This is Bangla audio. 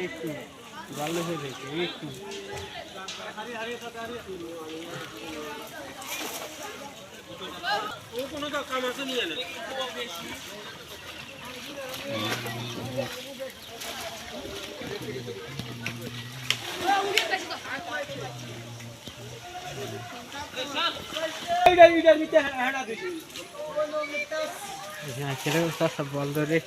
একটু ভালো হয়ে গেছে একটু ও কোনো কাম আছে নিয়ে না सब बोल दो रे